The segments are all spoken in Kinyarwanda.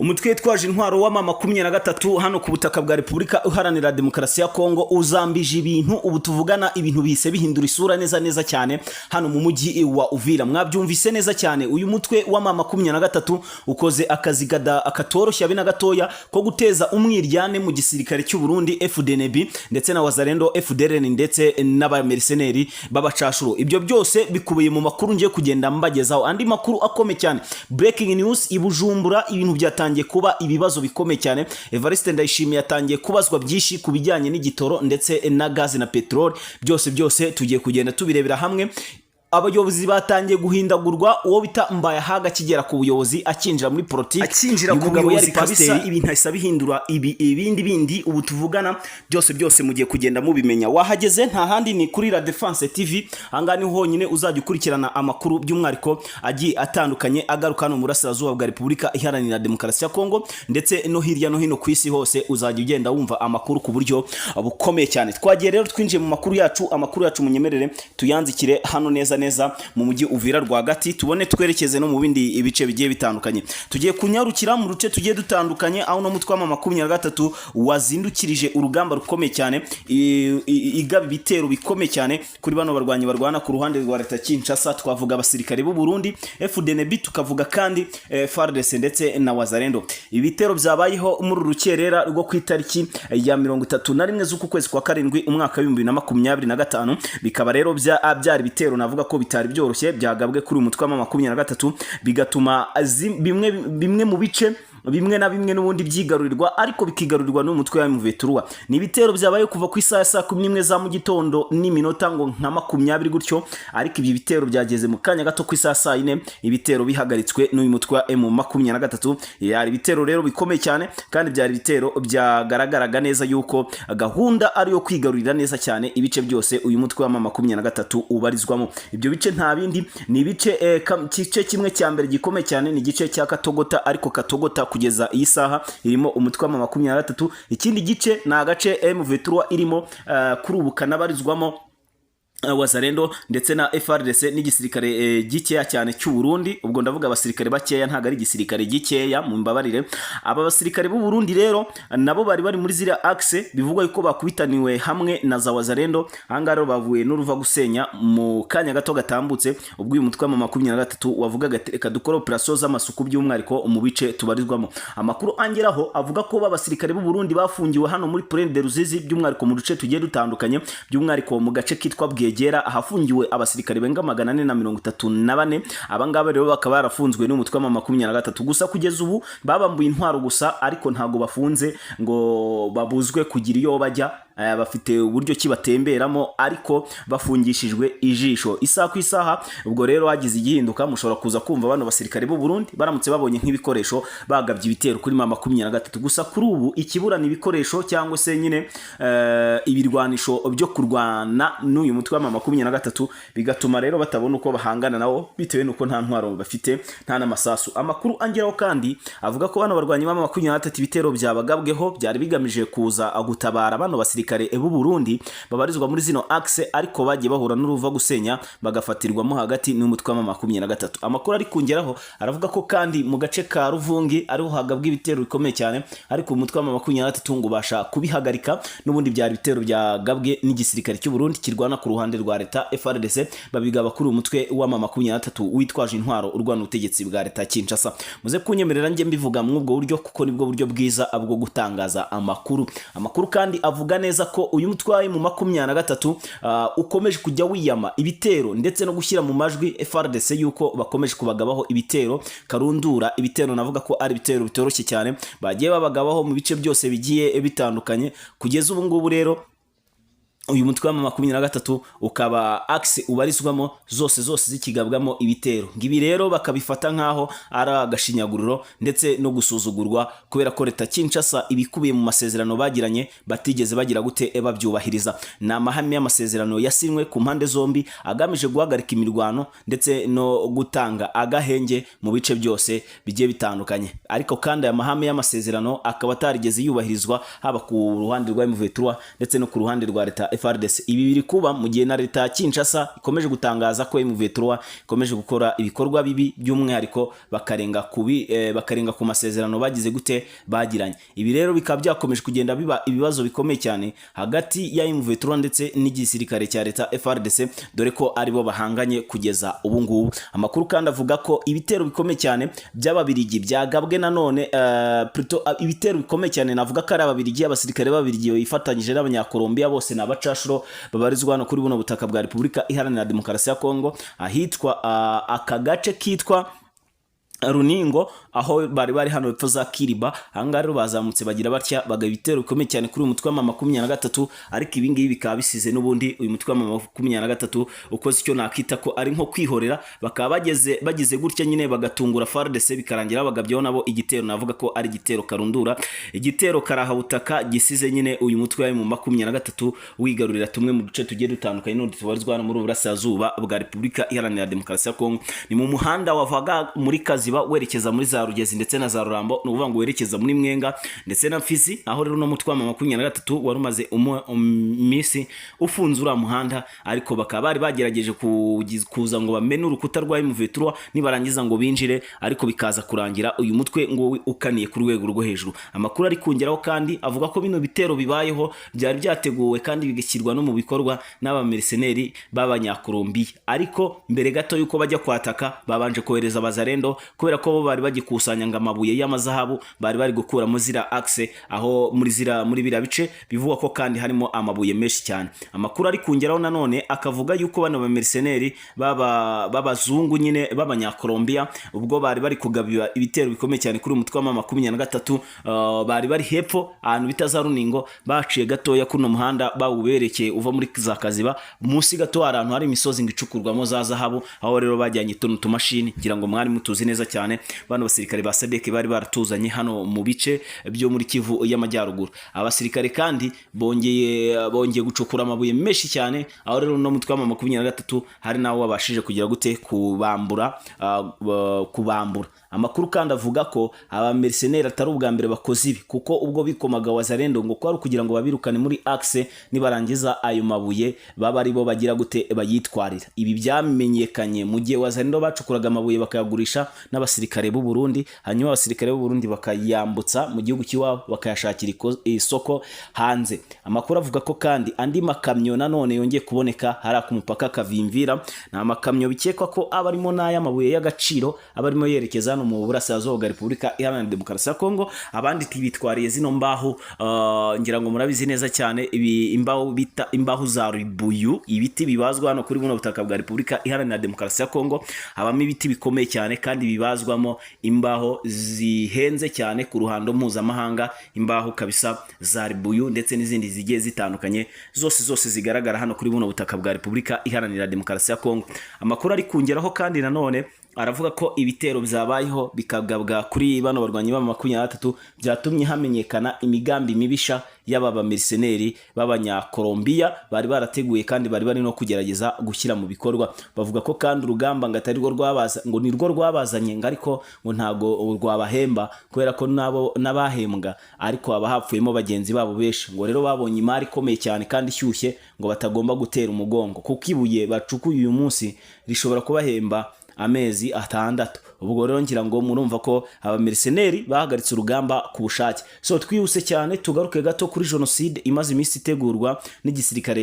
Umutwe twaje intwaro wa mama 23 hano ku butaka bwa Repubulika Iharanira Demokarasi ya Kongo uzambije ibintu ubu tuvugana ibintu bise bihindura isura neza cyane hano mu mujyi wa Uvira. Mwabyumvise neza cyane, uyu mutwe wa mama 23 ukoze akazi akatoroshya bina gatoya ko guteza umwiryane mu gisirikare cy'u Burundi FDNB ndetse na Wazalendo FDLN ndetse n'abamerceneri babacashuro. Ibyo byose bikubiye mu makuru ngiye kugenda mbagezaho. Andi makuru akome cyane, breaking news ibujumbura, ibintu byatangiye kuba ibibazo bikomeye cyane. Evariste Ndayishimiye yatangiye kubazwa byinshi ku bijyanye n'igitoro ndetse na gazi na petrol. Byose tugiye kugenda tubirebera hamwe. Abayobozi batangiye guhindagurwa, uwo bita Mbaya Haga kigera ku buyobozi akinjira muri politiki, akinjira ku buyobozi kabisa. Ibintu ahise bihindura ibindi ubu tuvugana byose mugiye kugenda mubimenya. Wahageze nta handi ni kuri La Defense TV, angani honyine uzajya ukurikirana amakuru by'umwariko agiye atandukanye agaruka no mu burasirazuba bwa Repubulika Iharanira Demokarasi ya Kongo ndetse no hirya no hino ku isi hose. Uzajya ugenda wumva amakuru ku buryo bukomeye cyane. Twagiye rero twinjiye mu amakuru yacu munyemerere tuyanzikire hano neza mu mujyi Uvira rwagati, tubone twerekeze no mu bindi ibice bigiye bitandukanye. Tugiye kunyarukira mu ruce tugiye dutandukanye, aho no mutwa mama 23 wazindukirije urugamba rukomeye cyane, igaba bitero bikomeye cyane kuri bano barwanyi barwana ku ruhande rwa leta Kinshasa. Twavuga abasirikare b'u Burundi FDNB, tukavuga kandi FARDC ndetse na Wazalendo. Ibitero byabayeho muri rukerera rwo ku itariki ya 31 z'uku kwezi kwa karindwi umwaka wa 2025, bikaba rero byari bitero navuga ko bitari byoroshye byagabwe kuri umutwe wa 23, bigatuma bimwe mu bice bimwe na bimwe n'ubundi byigarurirwa, ariko bikigarurirwa n'umutwe wa M23. Ni ibitero byabaye kuva ku isaha saa 11 za mu gitondo n'iminota ngo nka 20 gutyo, ariko ibi bitero byageze mu kanya gato ku isaha saa 4 ibitero bihagaritswe n'uyu mutwe wa M23. Yari ibitero rero bikomeye cyane, kandi byari ibitero byagaragaraga neza yuko gahunda ari yo kwigarurira neza cyane ibice byose uyu mutwe wa 23 ubarizwamo. Ibyo bice nta bindi ni ibice kice kimwe cya mbere gikomeye cyane ni igice cya Katogota, ariko Katogota kugeza iyi saha irimo umutwe wa 23. Ikindi gice na agace M23 irimo kuri ubu kanabarizwamo Wazalendo ndetse na FARDC n'igisirikare gikeya cyane cy'u Burundi. Ubwo ndavuga abasirikare bakeya, ntago ari igisirikare gikeya, mu mbabarire. Aba basirikare b'u Burundi rero nabo bari muri zira axe, bivugwa yuko bakubitaniwe hamwe na za Wazalendo. Hangaro bavuye n'uruva gusenya mu kanya gato gatambutse, ubwo uyu mutwe wa 23 wavugaga reka dukora operation z'amasuku by'umwariko mu bice tubarizwamo. Amakuru angeraho avuga ko abasirikare b'u Burundi bafungiwe hano muri Plaine de Ruzizi by'umwariko mu duce tugiye dutandukanye, by'umwariko mu gace kitwa Bwegera ahafungiwe abasirikare benga 434. Abangaba rero bakaba barafunzwe n'umutwe wa 23 gusa. Kugeza ubu babambuye intwaro gusa, ariko ntago bafunze ngo babuzwe kugira iyo bajya, bafite uburyo kibatemberamo, ariko bafungishijwe ijisho isaha ku isaha. Ubwo rero hagize igihinduka, mushobora kuza kumva bano basirikare b'u Burundi baramutse babonye nk'ibikoresho bagabye ibitero kuri mama 23. Gusa kuri ubu ikiburana ibikoresho cyangwa se nyine ibirwanisho byo kurwana n'uyu mutwe wa mama 23, bigatuma rero batabona uko bahangana nawo bitewe nuko nta ntwaro bafite, nta n'amasasu. Amakuru angeraho kandi avuga ko bano barwanyi mama 23 ibitero byabagabweho byari bigamije kuza gutabara bano basirikare b'u Burundi babarizwa muri zino axe, ariko bagiye bahura n'uruva gusenya bagafatirwamo hagati n'umutwe wa 23. Amakuru ari kungeraho aravuga ko kandi mu gace ka Ruvungi ariho hagabwa ibitero bikomeye cyane, ariko umutwe wa 23 ngo basha kubihagarika. N'ubundi byari ibitero byagabwe n'igisirikare cy'u Burundi kirwana ku ruhande rwa leta FARDC, babigaba kuri umutwe wa 23 witwaje intwaro urwana ubutegetsi bwa leta Kinshasa. Muze kunyemerera nge mbivuga mu ubwo buryo kuko nibwo buryo bwiza bwo gutangaza amakuru kandi avuga neza ko uyu mutwaye mu 23 ukomeje kujya wiyama ibitero ndetse no gushyira mu majwi FARDC yuko bakomeje kubagabaho ibitero karundura. Ibitero navuga ko ari ibitero bitoroshye cyane bagiye babagabaho mu bice byose bigiye bitandukanye. Kugeza ubu ngubu rero uyu mutwe wa 23 ukaba axe ubarizwamo zose zikigabwamo ibitero. Ngibi rero bakabifata nkaho ari agashinyaguriro ndetse no gusuzugurwa, kubera ko leta Kinshasa ibikubiye mu masezerano bagiranye batigeze bagira gute babyubahiriza. Na amahame y'amasezerano yasinwe ku mpande zombi agamije guhagarika imirwano ndetse no gutanga agahenge mu bice byose bigiye bitandukanye, ariko kandi aya mahame y'amasezerano akaba atarigeze yubahirizwa haba ku ruhande rwa M23 ndetse no ku ruhande rwa leta FARDC. Ibi biri kuba mu gihe na leta ya Kinshasa ikomeje gutangaza ko M23 ikomeje gukora ibikorwa bibi by'umwihariko bakarenga ku masezerano bagize gute bagiranye. Ibi rero bikaba byakomeje kugenda biba ibibazo bikomeye cyane hagati ya M23 ndetse n'igisirikare cya leta FARDC, dore ko aribo bahanganye kugeza ubu ngubu. Amakuru kandi avuga ko ibitero bikomeye cyane by'ababirigi byagabwe nanone ibitero bikomeye cyane, navuga ko ari ababirigi, abasirikare b'ababirigi bifatanyije n'abanyakolombia, bose ni abacashuro babarizwa hano kuri buno butaka bwa Repubulika Iharanira Demokarasi ya Kongo, ahitwa aka gace kitwa Runingo, aho bari hano hepfo za Kiriba. Ahangaha rero bazamutse bagira batya bagaba ibitero bikomeye cyane kuri uyu mutwe wa 23, ariko ibi ngibi bikaba bisize n'ubundi uyu mutwe wa 23 ukoze icyo nakita ko ari nko kwihorera, bakaba bagize gutya nyine bagatungura FARDC, bikarangira bagabyeho nabo igitero, navuga ko ari igitero karundura, igitero karahabutaka gisize nyine uyu mutwe wa 23 wigarurira tumwe mu duce tugiye dutandukanye n'undi tubarizwa hano muri Burasirazuba bwa Repubulika Iharanira Demokarasi ya Kongo. Ni mu muhanda wavaga muri Kaziba werekeza muri za Rugezi ndetse na za Rurambo, ni ukuvuga ngo werekeza muri Mwenga ndetse na Fizi, aho rero no mutwe wa 23 wari umaze iminsi ufunze uriya muhanda, ariko bakaba bari bagerageje kuza ngo bamene urukuta rwa M23 nibarangiza ngo binjire, ariko bikaza kurangira uyu mutwe ngo ukaniye ku rwego rwo hejuru. Amakuru ari kungeraho kandi avuga ko bino bitero bibayeho byari byateguwe kandi bigashyirwa no mu bikorwa n'abamerceneri b'abanyakolombia, ariko mbere gato yuko bajya kwataka babanje kohereza abazarendo, kubera ko bo bari bagikusanya ngo amabuye y'amazahabu bari gukura mu zira axe, aho muri bira bice bivugwa ko kandi harimo amabuye menshi cyane. Amakuru ari kungeraho nanone akavuga yuko bano bamerceneri b'abazungu nyine b'abanyakolombia, ubwo bari kugabira ibitero bikomeye cyane kuri umutwe wa 23, bari hepfo ahantu bita za Runingo, baciye gatoya kuno muhanda bawuberekeye uva muri za Kaziba, munsi gato ahantu hari imisozi ngicukurwamo za zahabu, aho rero bajyanye tuno mashini, ngira ngo mwari mutuzi neza cyane. Bano basirikare ba SADC bari baratuzanye hano mu bice byo muri Kivu y'Amajyaruguru. Abasirikare kandi bongeye gucukura amabuye menshi cyane, aho rero no mutwe wa 23 hari nawo wabashije kugira gute kubambura. Amakuru kandi avuga ko abamerceneri atari ubwa mbere bakoze ibi, kuko ubwo bikomaga wazarendo ngo kwari kugira ngo babirukane muri axe, nibarangiza ayo mabuye baba ari bo bagira gute bayitwarira. Ibi byamenyekanye mu gihe wazarendo bacukuraga amabuye bakayagurisha n'abasirikare b'u Burundi, hanyuma abasirikare b'u Burundi bakayambutsa mu gihugu cy'iwabo bakayashakira isoko hanze. Amakuru avuga ko kandi andi makamyo nanone yongeye kuboneka hari ku mupaka Kavimvira, na makamyo bikekwa ko abarimo n'aya mabuye y'agaciro abarimo yerekeza no mu Burasirazuba bwa Repubulika Iharanira Demokarasi ya Kongo. Abandi bitwariye zino mbaho, ngira ngo murabizi neza cyane, ibi imbaho bita imbaho za ribuyu, ibiti bibazwa hano kuri buno butaka bwa Repubulika Iharanira Demokarasi ya Kongo. Habamo ibiti bikomeye cyane kandi bibazwamo imbaho zihenze cyane ku ruhando mpuzamahanga, imbaho kabisa za ribuyu ndetse n'izindi zigiye zitandukanye, zose zigaragara hano kuri buno butaka bwa Repubulika Iharanira Demokarasi ya Kongo. Amakuru ari kungeraho kandi nanone aravuga ko ibitero byabayeho bikagabwa kuri bano barwanyi ba 23 byatumye hamenyekana imigambi mibisha y'aba bamerceneri b'abanyakolombia bari barateguye kandi bari no kugerageza gushyira mu bikorwa. Bavuga ko kandi urugamba ngatari rwo ngo ni rwo rwabazanye, ariko ngo ntago rwabahemba, kubera ko nabo nabahembwa ariko abahapfuyemo bagenzi babo benshi. Ngo rero babonye imari ikomeye cyane kandi ishyushye, ngo batagomba gutera umugongo, kuko ibuye bacukuye uyu munsi rishobora kubahemba amezi 6. Ubwo rero ngira ngo murumva ko abamerceneri bahagaritse urugamba ku bushake. So twihuse cyane tugaruke gato kuri genocide imaze iminsi itegurwa n'igisirikare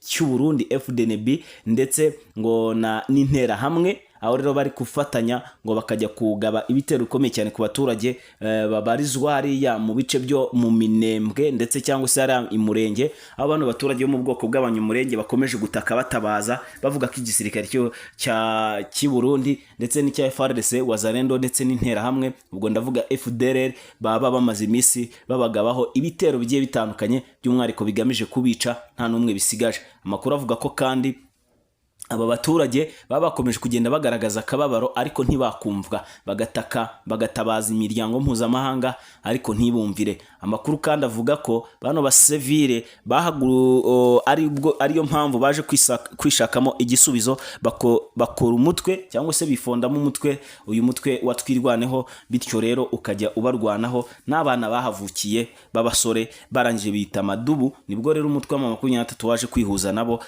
cy'u Burundi FDNB ndetse ngo n'intera hamwe, aho rero bari kufatanya ngo bakajya kugaba ibitero bikomeye cyane ku baturage babarizwa hariya mu bice byo mu Minembwe ndetse cyangwa se ari imurenge. Abo bano baturage bo mu bwoko bw'abanyamurenge bakomeje gutaka batabaza, bavuga ko igisirikare cy'u Burundi ndetse n'icya FARDC wazarendo ndetse n'intera hamwe, ubwo ndavuga FDLR, baba bamaze iminsi babagabaho ibitero bigiye bitandukanye by'umwihariko bigamije kubica nta n'umwe bisigaje. Amakuru avuga ko kandi aba baturage baba bakomeje kugenda bagaragaza akababaro ariko ntibakumvwa, bagataka bagatabaza imiryango mpuzamahanga ariko ntibumvire. Amakuru kandi avuga ko bano basivile ariyo mpamvu baje kwishakamo igisubizo, bakora umutwe cyangwa se bifondamo umutwe, uyu mutwe wa Twirwaneho, bityo rero ukajya ubarwanaho n'abana bahavukiye b'abasore barangije bita Madubu. Nibwo rero umutwe wa 23 waje kwihuza nabo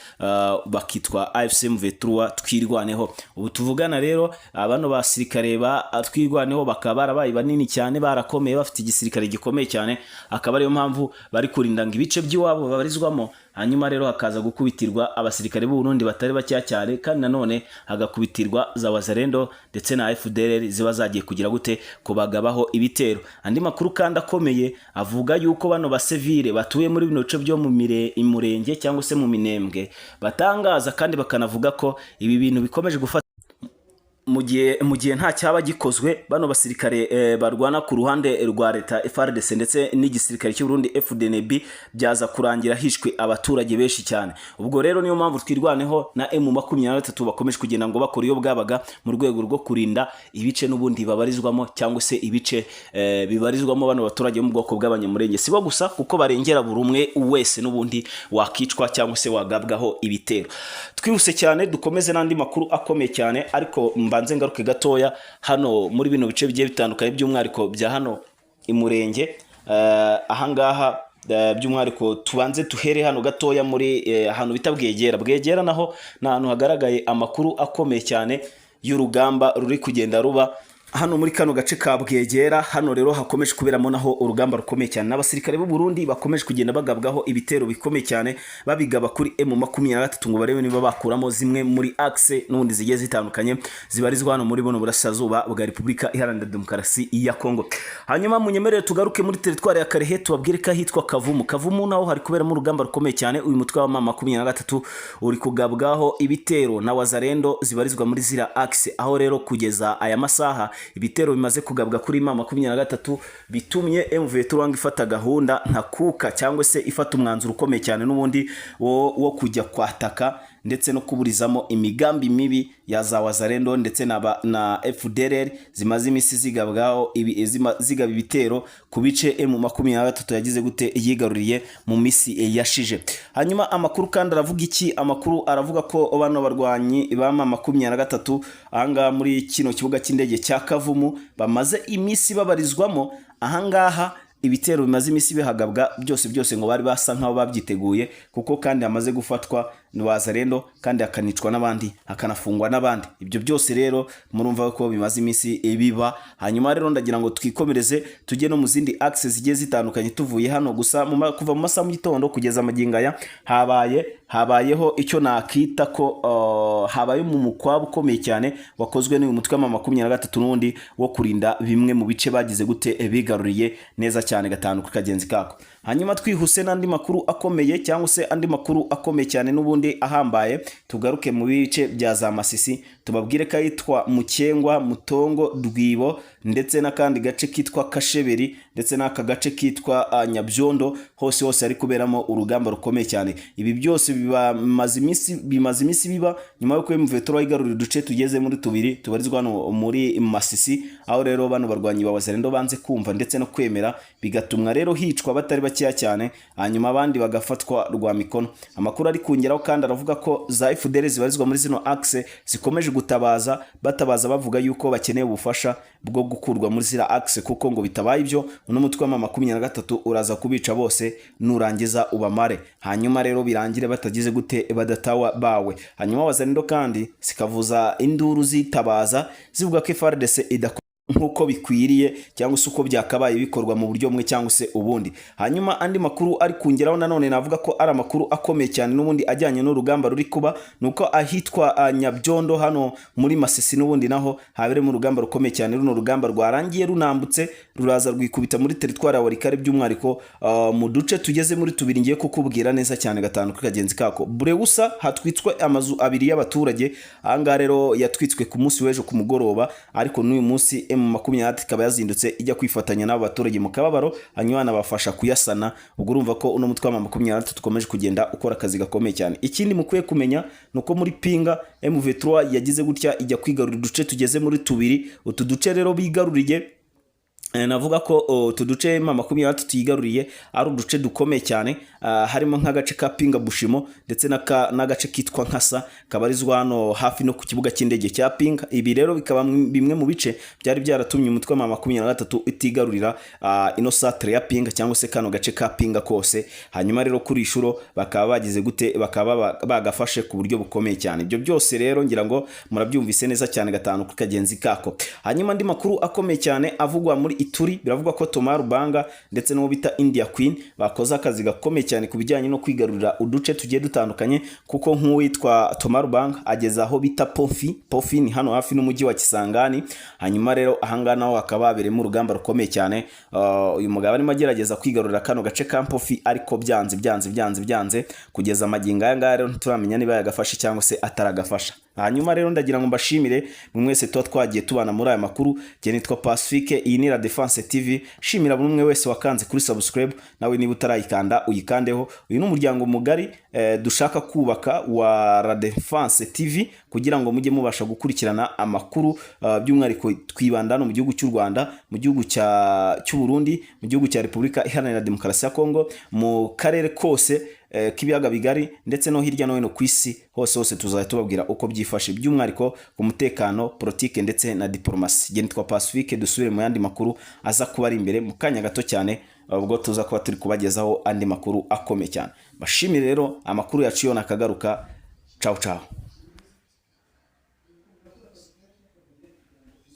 bakitwa AFC M23 Twirwaneho. Ubu tuvugana rero abano basirikare ba Twirwaneho bakaba barabaye banini cyane, barakomeye, bafite igisirikare gikomeye cyane, akaba ariyo mpamvu bari kurinda ngo ibice by'iwabo babarizwamo, hanyuma rero hakaza gukubitirwa abasirikare b'u Burundi batari bacya cyane, kandi nanone hagakubitirwa za Wazalendo ndetse na FDLR ziba zagiye kugira gute kubagabaho ibitero. Andi makuru kandi akomeye avuga yuko bano basivile batuye muri bino bice byo mu murenge cyangwa se mu Minembwe batangaza kandi bakanavuga ko ibi bintu bikomeje gufata mu gihe nta cyaba gikozwe, bano basirikare barwana ku ruhande rwa leta FARDC ndetse n'igisirikare cy'u Burundi FDNB byaza kurangira hishwe abaturage benshi cyane. Ubwo rero niyo mpamvu Twirwaneho na M23 bakomeje kugenda ngo bakora iyo bwabaga mu rwego rwo kurinda ibice n'ubundi babarizwamo cyangwa se ibice bibarizwamo bano baturage mu bwoko bw'abanyamurenge. Sibo gusa kuko barengera buri umwe wese n'ubundi wakicwa cyangwa se wagabwaho ibitero. Twihuse cyane dukomeze n'andi makuru akomeye cyane, ariko mbanze ngaruke gatoya hano muri bino bice bigiye bitandukanye by'umwariko bya hano imurenge. Ahangaha by'umwariko tubanze tuhere hano gatoya muri hano bita Bwegera naho n'ahantu hagaragaye amakuru akomeye cyane y'urugamba ruri kugenda ruba hano muri kano gace ka Bwegera. Hano rero hakomeje kuberamo naho urugamba rukomeye cyane, n'abasirikare b'u Burundi bakomeje kugenda bagabwaho ibitero bikomeye cyane, babigaba kuri M23 ngo barebe niba bakuramo zimwe muri axe n'ubundi zigiye zitandukanye zibarizwa hano muri bono burashazuba bwa Repubulika Iharanira Demokarasi ya Kongo. Hanyuma munyemerere tugaruke muri teritwari ya Karehe tubabwire ko hitwa Kavumu naho hari kuberamo urugamba rukomeye cyane. Uyu mutwe wa 23 uri kugabwaho ibitero na Wazalendo zibarizwa muri zira axe, aho rero kugeza aya masaha ibitero bimaze kugabwa kuri 23 bitumye M23 ifata gahunda ntakuka cyangwa se ifata umwanzuro ukomeye cyane n'ubundi wo kujya kwataka ndetse no kuburizamo imigambi mibi ya za Wazalendo ndetse na FDLR zimaze imisi zigabwaho zigaba ibitero ku bice M23 yagize gute yigaruriye mu misi yashije. Hanyuma amakuru kandi aravuga iki? Amakuru aravuga ko bano barwanyi ba 23 ahanga muri kino kibuga cy'indege cya Kavumu bamaze imisi babarizwamo. Ahangaha ibitero bimaze imisi bihagabwa byose ngo bari basa nkaho babyiteguye, kuko kandi amaze gufatwa Wazalendo kandi akanicwa n'abandi akanafungwa n'abandi. Ibyo byose rero murumva ko bimaze imisi biba. Hanyuma rero ndagira ngo twikomereze tujye no mu zindi axes zigiye zitandukanye tuvuye hano gusa kuva mu masaha mu gitondo kugeza amagingaya habayeho icyo nakita ko habaye mu mukwabo ukomeye cyane wakozwe n'uyu mutwe wa 23 n'undi wo kurinda bimwe mu bice bagize gute bigaruriye neza cyane gatanu ku kagenzi kako. Hanyuma twihuse n'andi makuru akomeye cyangwa se andi makuru akomeye cyane n'ubundi ahambaye, tugaruke mu bice bya za Masisi tubabwire ko yitwa Mukengwa, Mutongo, Rwibo ndetse n'akandi gace kitwa Kasheberi ndetse n'aka gace kitwa Nyabyondo. Hose ari kuberamo urugamba rukomeye cyane. Ibi byose bimaze imisi biba nyuma yo M23 igarurira uduce tugeze muri tubiri tubarizwa hano muri Masisi, aho rero bano barwanyi ba Wazalendo banze kumva ndetse no kwemera, bigatumwa rero hicwa batari bakiya cyane, hanyuma abandi bagafatwa rwa mikono. Amakuru ari kungeraho kandi aravuga ko za FDL zibarizwa muri zino axe zikomeje batabaza bavuga yuko bakeneye ubufasha bwo gukurwa muri zira axe, kuko ngo bitabaye ibyo uno mutwe wa 23 uraza kubica bose nurangiza ubamare. Hanyuma rero birangire batagize gute badatawa bawe. Hanyuma Wazalendo kandi sikavuza induru zitabaza zivuga ko FARDC nkuko bikwiriye cyangwa se uko byakabaye bikorwa mu buryo bumwe cyangwa se ubundi. Hanyuma andi makuru ari kungeraho nanone navuga ko ari amakuru akomeye cyane n'ubundi ajyanye n'urugamba ruri kuba, nuko ahitwa Nyabyondo hano muri Masisi n'ubundi naho habere mu rugamba rukomeye cyane. Runo rugamba rwarangiye runambutse ruraza rwikubita muri teritwari ya Warikare by'umwariko mu duce tugeze muri tubiri ngiye kukubwira neza cyane gatanu ku kagenzi kako. Bureusa hatwitswe amazu abiri y'abaturage, ahanga rero yatwitswe ku munsi w'ejo ku mugoroba, ariko n'uyu munsi M23 ikaba yazindutse ijya kwifatanya n'abo baturage mu kababaro hanyuma banabafasha kuyasana. Ubwo urumva ko uno mutwe wa M23 tukomeje kugenda ukora akazi gakomeye cyane. Ikindi mukwiye kumenya nuko muri Pinga M23 yagize gutya ijya kwigarurira uduce tugeze muri tubiri. Utu duce rero bigaruriye navuga ko tuduce M23 tuyigaruriye ari uduce dukomeye cyane, harimo nk'agace ka Pinga Bushimo ndetse n'agace kitwa Nkasa kabarizwa hano hafi no ku kibuga cy'indege cya Pinga. Ibi rero bikaba bimwe mu bice byari byaratumye umutwe wa M23 itigarurira ino centre ya Pinga cyangwa se kano gace ka Pinga kose. Hanyuma rero kuri ishuro bakaba bagize gute, bakaba bagafashe ku buryo bukomeye cyane. Ibyo byose rero ngira ngo murabyumvise neza cyane gatanu ku kagenzi kako. Hanyuma ndi makuru akomeye cyane avugwa muri Ituri, biravuga ko Thomas Rubanga ndetse no bita India Queen bakoze akazi gakomeye cyane kubijyanye no kwigarurira uduce tugiye dutandukanye, kuko nk'uwitwa Thomas Rubanga ageza aho bita Pofi ni hano hafi n'umujyi wa Kisangani. Hanyuma rero ahanga naho hakaba haberemo urugamba rukomeye cyane. Uyu mugabo arimo agerageza kwigarurira kano gace ka Pofi, ariko byanze kugeza magingo aya ngaya rero turamenya niba yagafashe cyangwa se ataragafasha. Hanyuma rero ndagira ngo mbashimire mwese twagiye tubana muri aya makuru. Je nitwa Pacifique, iyi ni La Defense TV. Shimira buri umwe wese wakanze kuri subscribe, nawe niba utarayikanda uyikandeho. Uyu n'umuryango mugari dushaka kubaka wa La Defense TV kugira ngo mujye mubasha gukurikirana amakuru by'umwihariko twibanda no mu gihugu cy'u Rwanda, mu gihugu cy'u Burundi, mu gihugu cya Repubulika Iharanira Demokarasi ya Kongo, mu karere kose k'ibiyaga bigari ndetse no hirya no hino ku isi hose tuzajya tubabwira uko byifashe by'umwihariko ku mutekano, politike ndetse na diplomasi. Je nitwa Pacifique, dusubire mu yandi makuru aza kuba ari imbere mu kanya gato cyane, ubwo tuza kuba turi kubagezaho andi makuru akomeye cyane. Bashimire rero amakuru yaciyo nakagaruka. Ciao.